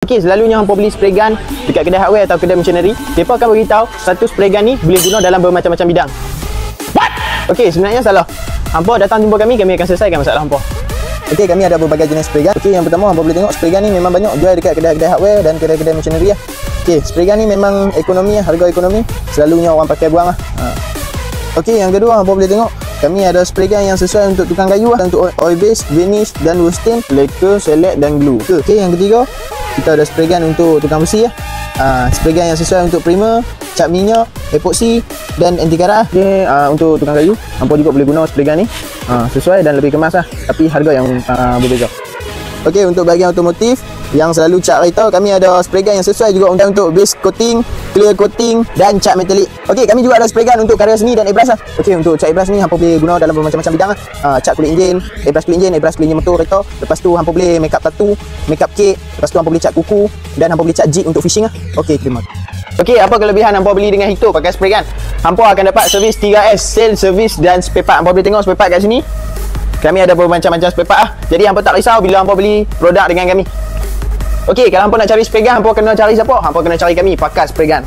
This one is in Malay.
Okey, selalunya hampa beli spray gun dekat kedai hardware atau kedai machinery, mereka akan beritahu satu spray gun ni boleh guna dalam bermacam-macam bidang. What? Okey, sebenarnya salah. Hampa datang jumpa kami akan selesaikan masalah hampa. Okey, kami ada berbagai jenis spray gun. Okey, yang pertama hampa boleh tengok spray gun ni memang banyak jual dekat kedai-kedai hardware dan kedai-kedai machinery lah. Okey, spray gun ni memang ekonomi lah, harga ekonomi. Selalunya orang pakai buang lah. Okey, yang kedua hampa boleh tengok kami ada spray gun yang sesuai untuk tukang kayu lah, untuk oil base, varnish dan wood stain, lacquer, shellac dan glue. Okey, yang ketiga kita ada spray gun untuk tukang besi lah. Spray gun yang sesuai untuk primer, cat minyak, epoxy dan anti karat. Okey, untuk tukang kayu hampa juga boleh guna spray gun ni. Sesuai dan lebih kemas lah, tapi harga yang berbeza. Okey, untuk bahagian otomotif yang selalu cat kereta, kami ada spray gun yang sesuai juga untuk base coating, clear coating dan cat metalik. Okey, kami juga ada spray gun untuk karya seni dan airbrush lah. Okey, untuk cat airbrush ni hampa boleh guna dalam bermacam-macam bidang lah. Cat kulit enjin, airbrush kulit enjin, airbrush kulit enjin motor kereta. Lepas tu hampa boleh make up tattoo, make up cake. Lepas tu hampa boleh cat kuku dan hampa boleh cat jig untuk fishing lah. Okey, terima kasih. Okey, apa kelebihan hampa beli dengan Hito pakai spray gun? Hampa akan dapat servis 3S, sale, service dan spare part. Hampa boleh tengok spare part kat sini. Kami ada bermacam-macam spare part lah. Jadi hampa tak risau bila hampa beli produk dengan kami. Okey, kalau hampa nak cari spray gun, hampa kena cari siapa? Hampa kena cari kami, Pakar Spray Gun.